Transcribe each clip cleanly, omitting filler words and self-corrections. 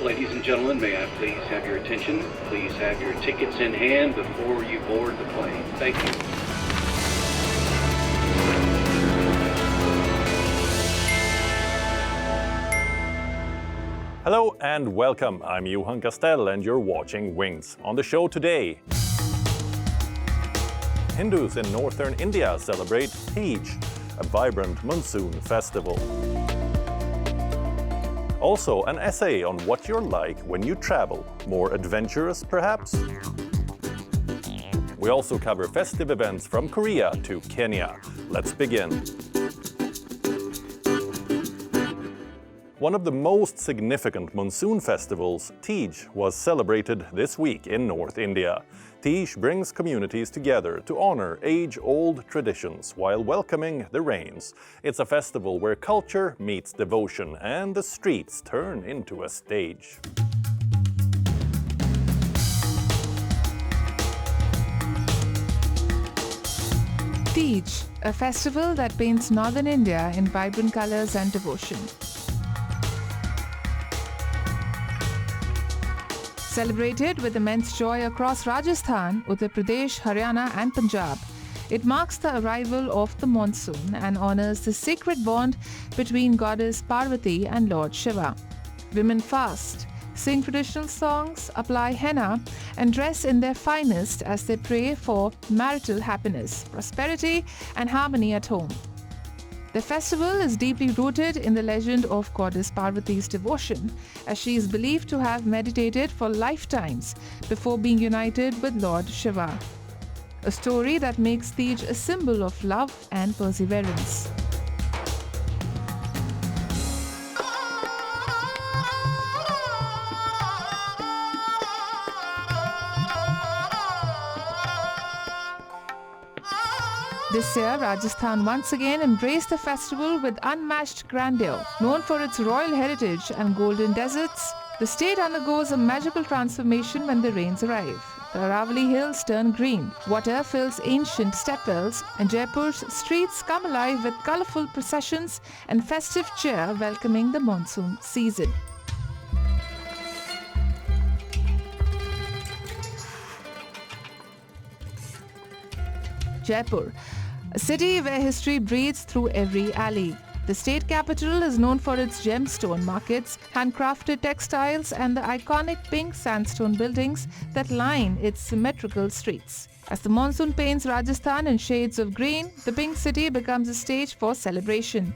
Ladies and gentlemen, may I please have your attention? Please have your tickets in hand before you board the plane. Thank you. Hello and welcome. I'm Johan Castell and you're watching Wings. On the show today, Hindus in northern India celebrate Tej, a vibrant monsoon festival. Also, an essay on what you're like when you travel. More adventurous, perhaps? We also cover festive events from Korea to Kenya. Let's begin. One of the most significant monsoon festivals, Tej, was celebrated this week in North India. Tej brings communities together to honor age-old traditions while welcoming the rains. It's a festival where culture meets devotion and the streets turn into a stage. Tej, a festival that paints northern India in vibrant colors and devotion. Celebrated with immense joy across Rajasthan, Uttar Pradesh, Haryana and Punjab. It marks the arrival of the monsoon and honors the sacred bond between goddess Parvati and Lord Shiva. Women fast, sing traditional songs, apply henna and dress in their finest as they pray for marital happiness, prosperity and harmony at home. The festival is deeply rooted in the legend of goddess Parvati's devotion, as she is believed to have meditated for lifetimes before being united with Lord Shiva. A story that makes Tej a symbol of love and perseverance. This year, Rajasthan once again embraced the festival with unmatched grandeur. Known for its royal heritage and golden deserts, the state undergoes a magical transformation when the rains arrive. The Aravalli Hills turn green, water fills ancient stepwells, and Jaipur's streets come alive with colourful processions and festive cheer welcoming the monsoon season. Jaipur, a city where history breathes through every alley. The state capital is known for its gemstone markets, handcrafted textiles, and the iconic pink sandstone buildings that line its symmetrical streets. As the monsoon paints Rajasthan in shades of green, the pink city becomes a stage for celebration.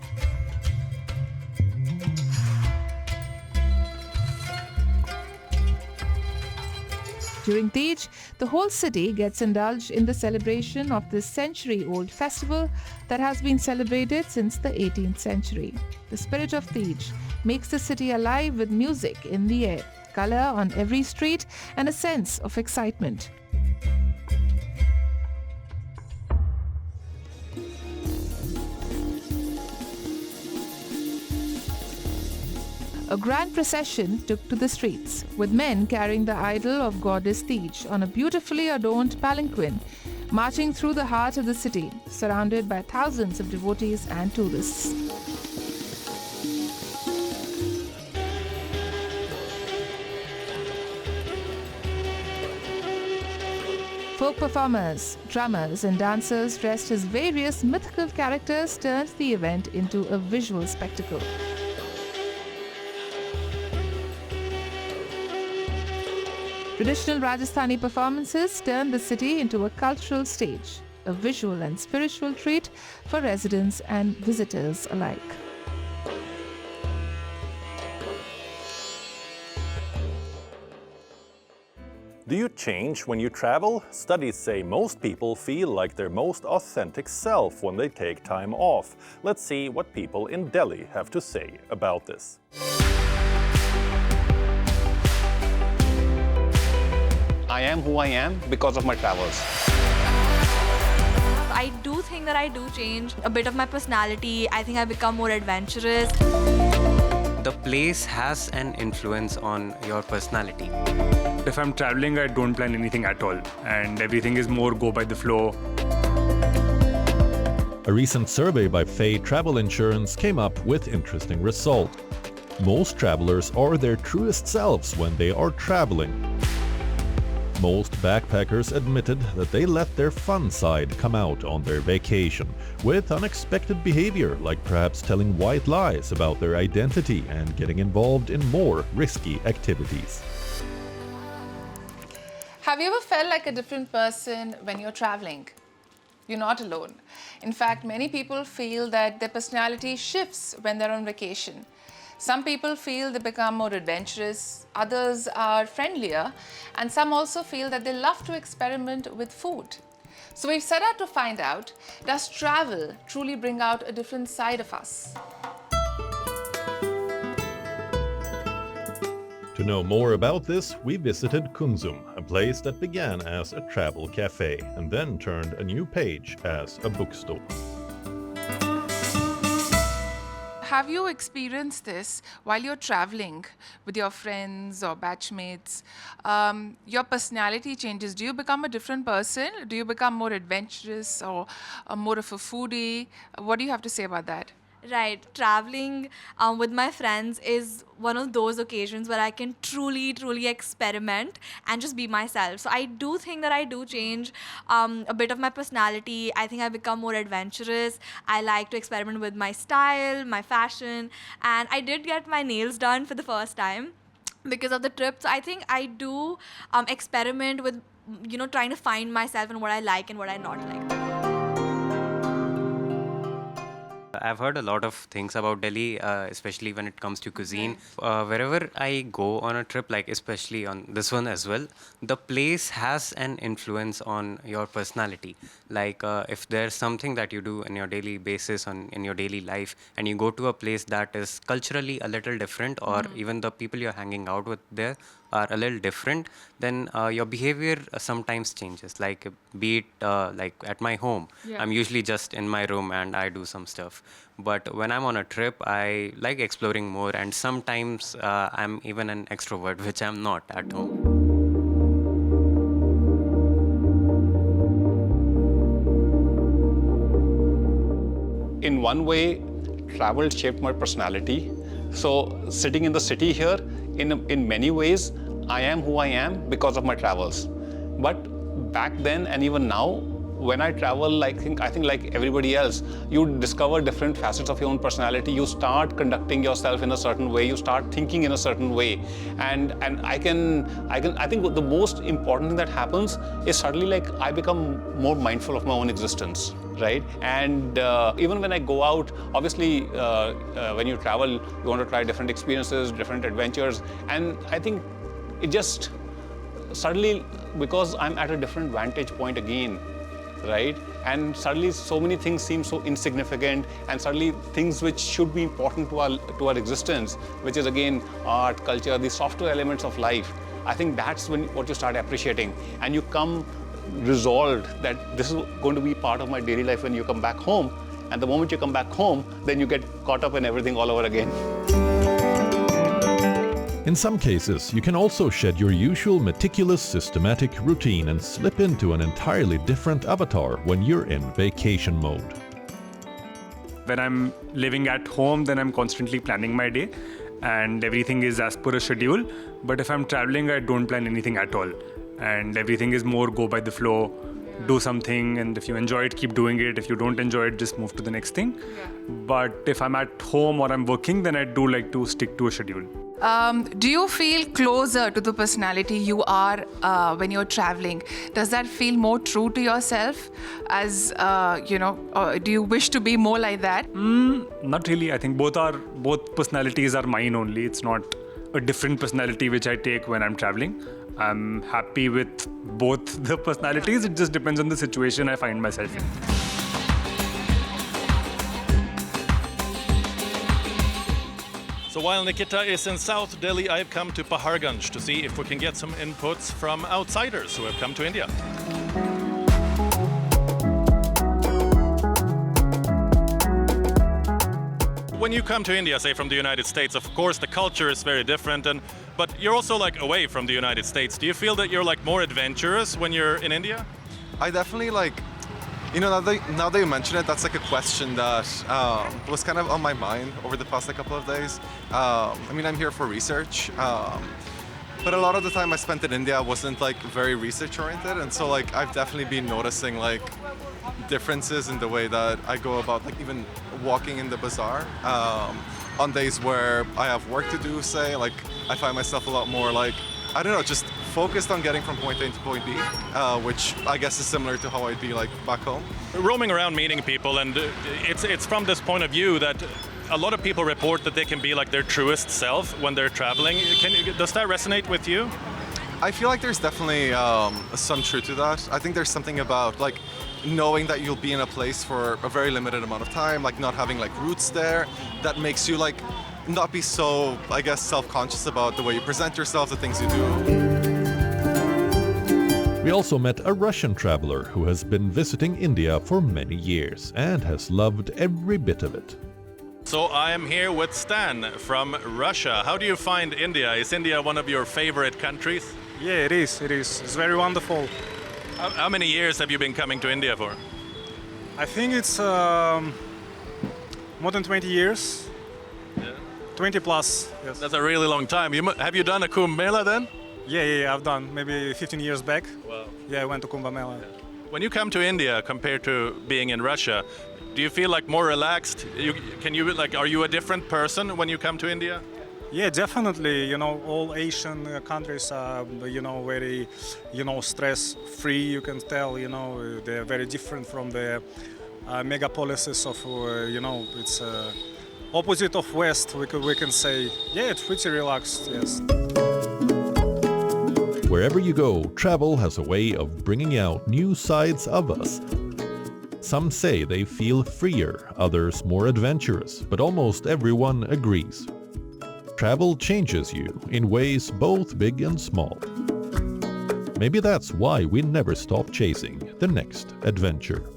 During Tej, the whole city gets indulged in the celebration of this century-old festival that has been celebrated since the 18th century. The spirit of Tej makes the city alive with music in the air, color on every street, and a sense of excitement. A grand procession took to the streets, with men carrying the idol of goddess Tej on a beautifully adorned palanquin, marching through the heart of the city, surrounded by thousands of devotees and tourists. Folk performers, drummers and dancers dressed as various mythical characters turned the event into a visual spectacle. Traditional Rajasthani performances turned the city into a cultural stage, a visual and spiritual treat for residents and visitors alike. Do you change when you travel? Studies say most people feel like their most authentic self when they take time off. Let's see what people in Delhi have to say about this. I am who I am because of my travels. I do think that I do change a bit of my personality. I think I become more adventurous. The place has an influence on your personality. If I'm traveling, I don't plan anything at all, and everything is more go by the flow. A recent survey by Fay Travel Insurance came up with interesting results. Most travelers are their truest selves when they are traveling. Most backpackers admitted that they let their fun side come out on their vacation, with unexpected behavior like perhaps telling white lies about their identity and getting involved in more risky activities. Have you ever felt like a different person when you're traveling? You're not alone. In fact, many people feel that their personality shifts when they're on vacation. Some people feel they become more adventurous, others are friendlier, and some also feel that they love to experiment with food. So we've set out to find out, does travel truly bring out a different side of us? To know more about this, we visited Kungsum, a place that began as a travel cafe and then turned a new page as a bookstore. Have you experienced this while you're traveling with your friends or batchmates? Your personality changes. Do you become a different person? Do you become more adventurous or more of a foodie? What do you have to say about that? Right. Traveling with my friends is one of those occasions where I can truly experiment and just be myself. So I do think that I do change a bit of my personality. I think I become more adventurous. I like to experiment with my style, my fashion, and I did get my nails done for the first time because of the trip. So I think I do experiment with, trying to find myself and what I like and what I not like. I've heard a lot of things about Delhi, especially when it comes to cuisine. Wherever I go on a trip, like especially on this one as well, the place has an influence on your personality. Like if there's something that you do on your daily basis, in your daily life, and you go to a place that is culturally a little different, or even the people you're hanging out with there are a little different, then your behavior sometimes changes. Like be it like at my home, I'm usually just in my room and I do some stuff. But when I'm on a trip, I like exploring more, and sometimes I'm even an extrovert, which I'm not at home. In one way, travel shaped my personality. So sitting in the city here, in many ways, I am who I am because of my travels. But back then and even now, when I travel, I think like everybody else, you discover different facets of your own personality. You start conducting yourself in a certain way. You start thinking in a certain way, and I think the most important thing that happens is suddenly like I become more mindful of my own existence, right? And even when I go out, obviously when you travel, you want to try different experiences, different adventures, and I think it just suddenly, because I'm at a different vantage point again, right? And suddenly so many things seem so insignificant, and suddenly things which should be important to our existence, which is again art, culture, the softer elements of life, I think that's what you start appreciating, and you come resolved that this is going to be part of my daily life when you come back home. And the moment you come back home, then you get caught up in everything all over again. In some cases, you can also shed your usual meticulous, systematic routine and slip into an entirely different avatar when you're in vacation mode. When I'm living at home, then I'm constantly planning my day and everything is as per a schedule. But if I'm traveling, I don't plan anything at all. And everything is more go by the flow, do something, and if you enjoy it, keep doing it. If you don't enjoy it, just move to the next thing. But if I'm at home or I'm working, then I do like to stick to a schedule. Do you feel closer to the personality you are when you're traveling? Does that feel more true to yourself? As do you wish to be more like that? Not really. I think both personalities are mine only. It's not a different personality which I take when I'm traveling. I'm happy with both the personalities. It just depends on the situation I find myself in. So while Nikita is in South Delhi, I've come to Paharganj to see if we can get some inputs from outsiders who have come to India. When you come to India, say from the United States, of course the culture is very different, but you're also like away from the United States. Do you feel that you're like more adventurous when you're in India? I definitely like You know, now that you mention it, that's like a question that was kind of on my mind over the past couple of days. I mean, I'm here for research, but a lot of the time I spent in India wasn't like very research oriented, and so like I've definitely been noticing like differences in the way that I go about like even walking in the bazaar. On days where I have work to do, say, like I find myself a lot more like, I don't know, just focused on getting from point A to point B, which I guess is similar to how I'd be like back home. Roaming around meeting people, and it's from this point of view that a lot of people report that they can be like their truest self when they're traveling. Does that resonate with you? I feel like there's definitely some truth to that. I think there's something about like knowing that you'll be in a place for a very limited amount of time, like not having like roots there, that makes you like not be so, I guess, self-conscious about the way you present yourself, the things you do. We also met a Russian traveler who has been visiting India for many years and has loved every bit of it. So I am here with Stan from Russia. How do you find India? Is India one of your favorite countries? Yeah, it is. It's very wonderful. How many years have you been coming to India for? I think it's more than 20 years. Yeah. 20 plus, yes. That's a really long time. Have you done a Kumbh Mela then? Yeah, I've done. Maybe 15 years back. Wow. Yeah, I went to Kumbh Mela. Yeah. When you come to India compared to being in Russia, do you feel like more relaxed? Are you a different person when you come to India? Yeah, definitely. You know, all Asian countries are, very, stress-free. You can tell, they're very different from the megapolises of, it's opposite of West. We can say, yeah, it's pretty relaxed. Yes. Wherever you go, travel has a way of bringing out new sides of us. Some say they feel freer, others more adventurous, but almost everyone agrees. Travel changes you in ways both big and small. Maybe that's why we never stop chasing the next adventure.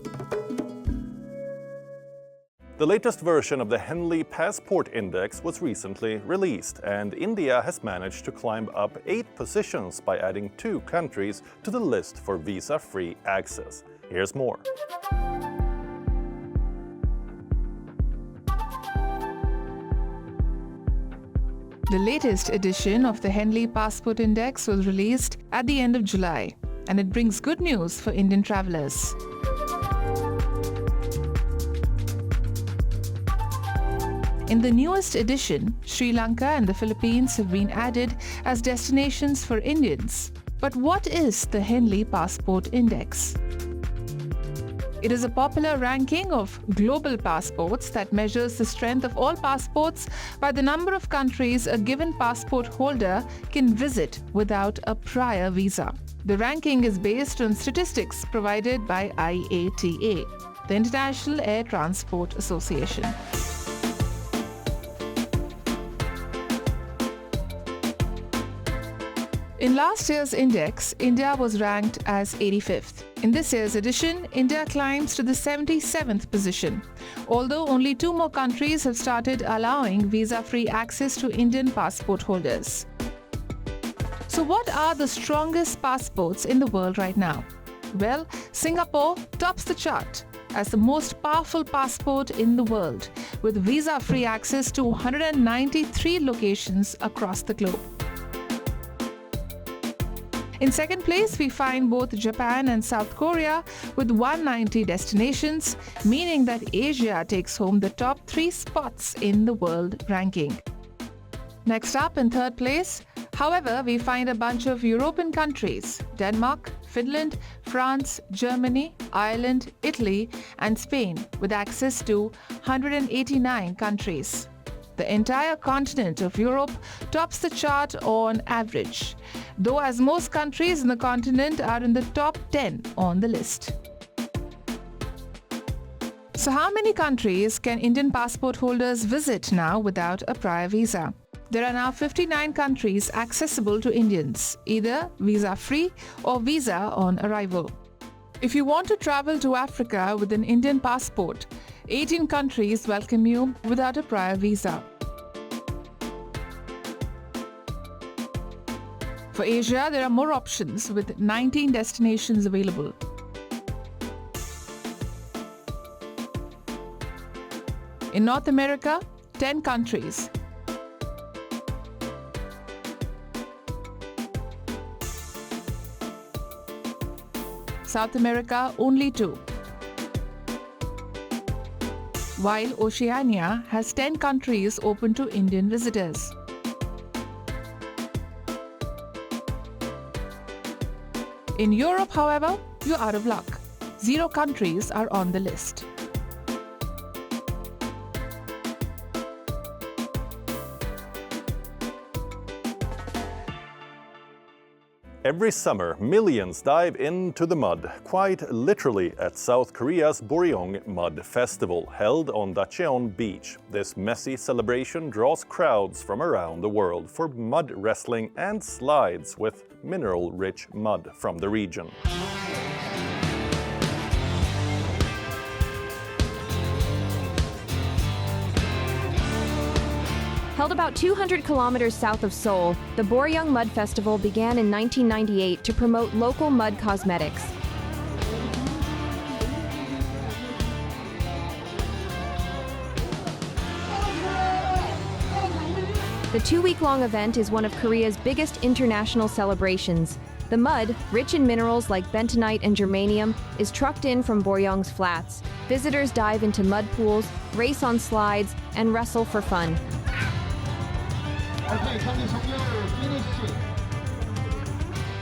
The latest version of the Henley Passport Index was recently released, and India has managed to climb up 8 positions by adding 2 countries to the list for visa-free access. Here's more. The latest edition of the Henley Passport Index was released at the end of July, and it brings good news for Indian travelers. In the newest edition, Sri Lanka and the Philippines have been added as destinations for Indians. But what is the Henley Passport Index? It is a popular ranking of global passports that measures the strength of all passports by the number of countries a given passport holder can visit without a prior visa. The ranking is based on statistics provided by IATA, the International Air Transport Association. In last year's index, India was ranked as 85th. In this year's edition, India climbs to the 77th position, although only 2 more countries have started allowing visa-free access to Indian passport holders. So what are the strongest passports in the world right now? Well, Singapore tops the chart as the most powerful passport in the world, with visa-free access to 193 locations across the globe. In second place, we find both Japan and South Korea with 190 destinations, meaning that Asia takes home the top 3 spots in the world ranking. Next up, in third place, however, we find a bunch of European countries: Denmark, Finland, France, Germany, Ireland, Italy, and Spain, with access to 189 countries. The entire continent of Europe tops the chart on average, though as most countries in the continent are in the top 10 on the list. So how many countries can Indian passport holders visit now without a prior visa? There are now 59 countries accessible to Indians, either visa-free or visa on arrival. If you want to travel to Africa with an Indian passport, 18 countries welcome you without a prior visa. For Asia, there are more options with 19 destinations available. In North America, 10 countries. South America, only 2. While Oceania has 10 countries open to Indian visitors. In Europe, however, you're out of luck. 0 countries are on the list. Every summer, millions dive into the mud, quite literally at South Korea's Boryong Mud Festival, held on Dacheon Beach. This messy celebration draws crowds from around the world for mud wrestling and slides with mineral-rich mud from the region. Held about 200 kilometers south of Seoul, the Boryong Mud Festival began in 1998 to promote local mud cosmetics. The 2-week-long event is one of Korea's biggest international celebrations. The mud, rich in minerals like bentonite and germanium, is trucked in from Boryong's flats. Visitors dive into mud pools, race on slides, and wrestle for fun.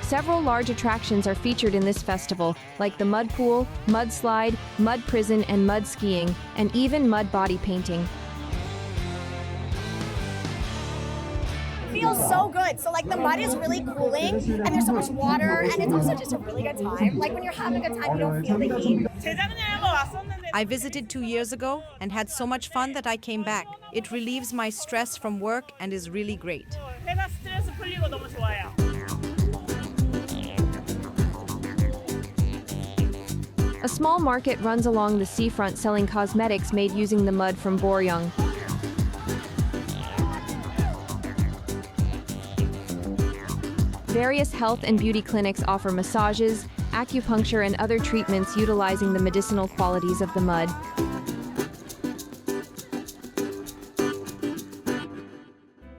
Several large attractions are featured in this festival, like the mud pool, mud slide, mud prison, and mud skiing, and even mud body painting. It feels so good. So like the mud is really cooling and there's so much water and it's also just a really good time. Like when you're having a good time, you don't feel the heat. I visited 2 years ago and had so much fun that I came back. It relieves my stress from work and is really great. A small market runs along the seafront selling cosmetics made using the mud from Boryong. Various health and beauty clinics offer massages, acupuncture, and other treatments utilizing the medicinal qualities of the mud.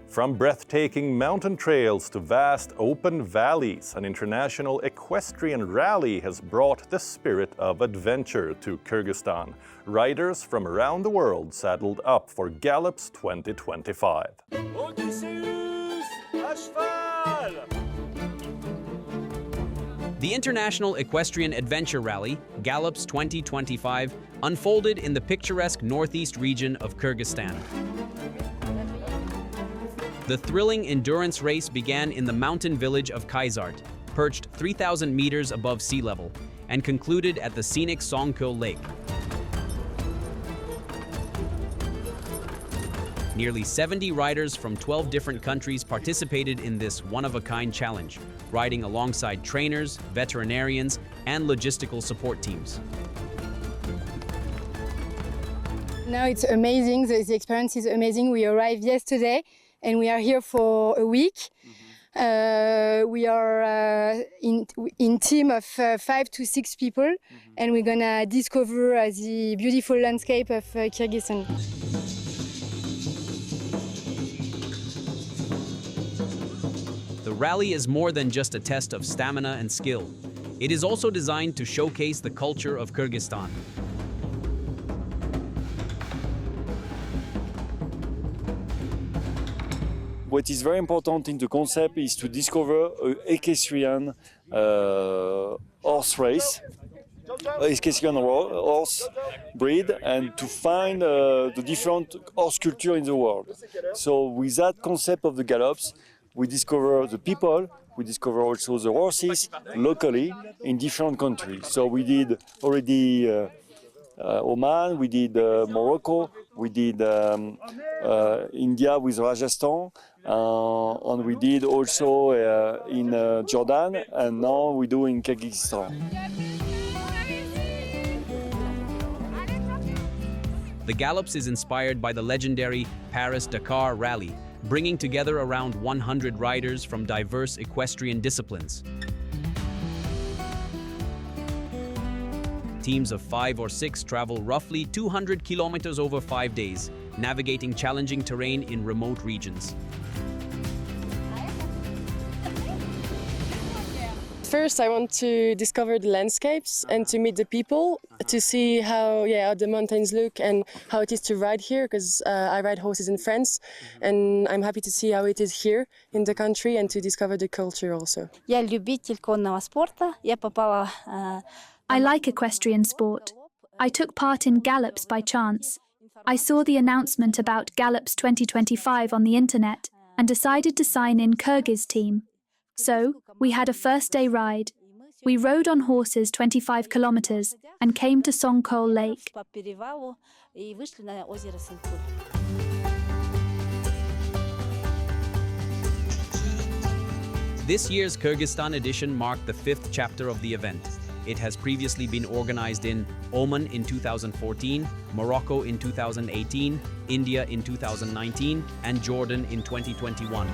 From breathtaking mountain trails to vast open valleys, an international equestrian rally has brought the spirit of adventure to Kyrgyzstan. Riders from around the world saddled up for Gallops 2025. The International Equestrian Adventure Rally, Gallops 2025, unfolded in the picturesque northeast region of Kyrgyzstan. The thrilling endurance race began in the mountain village of Kyrgyzstan, perched 3,000 meters above sea level, and concluded at the scenic Songkyo Lake. Nearly 70 riders from 12 different countries participated in this one-of-a-kind challenge, riding alongside trainers, veterinarians, and logistical support teams. Now it's amazing, the experience is amazing. We arrived yesterday and we are here for a week. We are in team of 5 to 6 people, and we're gonna discover the beautiful landscape of Kyrgyzstan. The rally is more than just a test of stamina and skill. It is also designed to showcase the culture of Kyrgyzstan. What is very important in the concept is to discover an equestrian horse race, equestrian horse breed, and to find the different horse culture in the world. So with that concept of the gallops, we discover the people, we discover also the horses locally in different countries. So we did already Oman, we did Morocco, we did India with Rajasthan, and we did also in Jordan, and now we do in Kyrgyzstan. The Gallops is inspired by the legendary Paris-Dakar Rally, bringing together around 100 riders from diverse equestrian disciplines. Teams of 5 or 6 travel roughly 200 kilometers over 5 days, navigating challenging terrain in remote regions. First, I want to discover the landscapes and to meet the people, to see how the mountains look and how it is to ride here, because I ride horses in France, and I'm happy to see how it is here in the country and to discover the culture also. I like equestrian sport. I took part in gallops by chance. I saw the announcement about Gallops 2025 on the internet and decided to sign in Kyrgyz team. So, we had a first-day ride. We rode on horses 25 kilometers and came to Songkol Lake. This year's Kyrgyzstan edition marked the 5th chapter of the event. It has previously been organized in Oman in 2014, Morocco in 2018, India in 2019, and Jordan in 2021.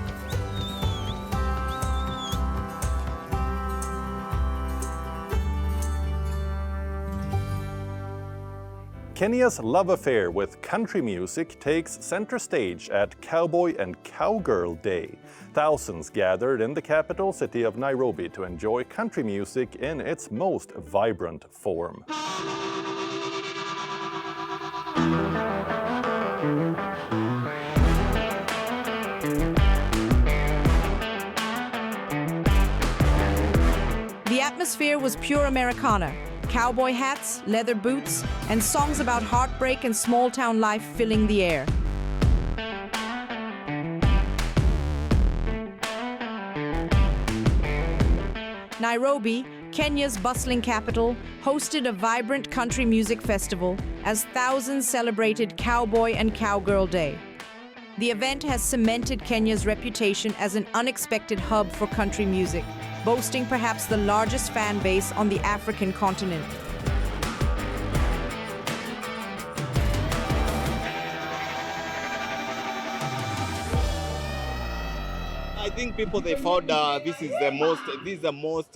Kenya's love affair with country music takes center stage at Cowboy and Cowgirl Day. Thousands gathered in the capital city of Nairobi to enjoy country music in its most vibrant form. The atmosphere was pure Americana. Cowboy hats, leather boots, and songs about heartbreak and small-town life filling the air. Nairobi, Kenya's bustling capital, hosted a vibrant country music festival as thousands celebrated Cowboy and Cowgirl Day. The event has cemented Kenya's reputation as an unexpected hub for country music, boasting perhaps the largest fan base on the African continent. I think people they found this is the most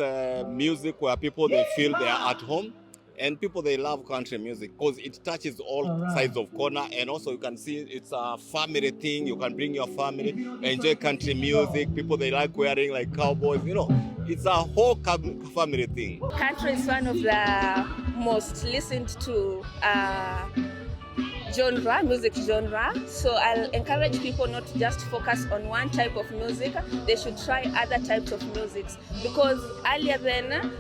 music where people they feel they are at home, and people they love country music because it touches all sides of corner, and also you can see it's a family thing. You can bring your family, enjoy country music. People they like wearing like cowboys, you know. It's a whole family thing. Country is one of the most listened to music genre. So I'll encourage people not to just focus on one type of music. They should try other types of music, because earlier then,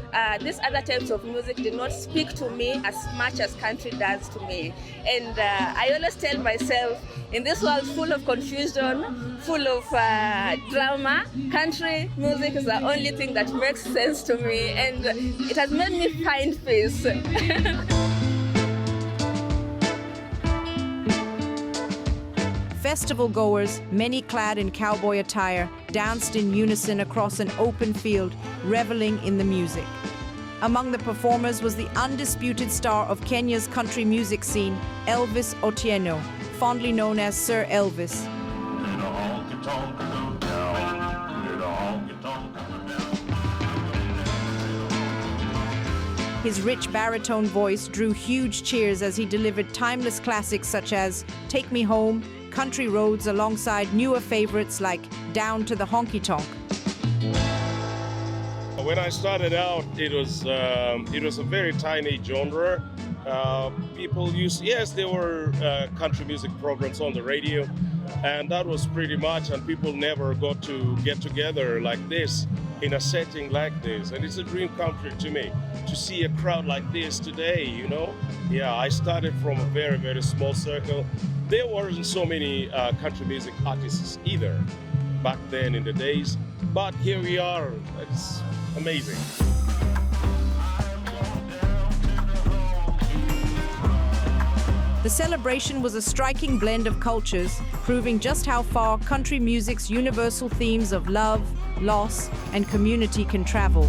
these other types of music did not speak to me as much as country does to me. And I always tell myself, in this world full of confusion, full of drama, country music is the only thing that makes sense to me, and it has made me find peace. Festival goers, many clad in cowboy attire, danced in unison across an open field, reveling in the music. Among the performers was the undisputed star of Kenya's country music scene, Elvis Otieno, fondly known as Sir Elvis. His rich baritone voice drew huge cheers as he delivered timeless classics such as Take Me Home, Country Roads, alongside newer favorites like Down to the Honky Tonk. When I started out, it was a very tiny genre. People used, yes, there were country music programs on the radio, and that was pretty much, and people never got to get together like this in a setting like this. And it's a dream come true to me to see a crowd like this today, you know? Yeah, I started from a very, very small circle. There weren't so many country music artists either back then in the days, but here we are. It's amazing. The celebration was a striking blend of cultures, proving just how far country music's universal themes of love, loss, and community can travel.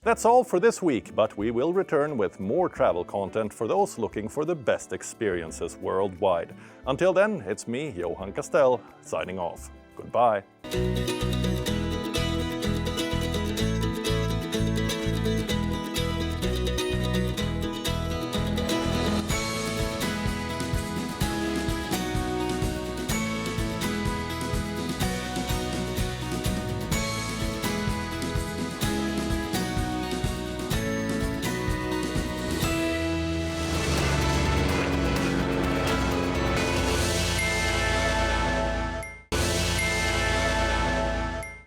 That's all for this week, but we will return with more travel content for those looking for the best experiences worldwide. Until then, it's me, Johan Castell, signing off. Goodbye.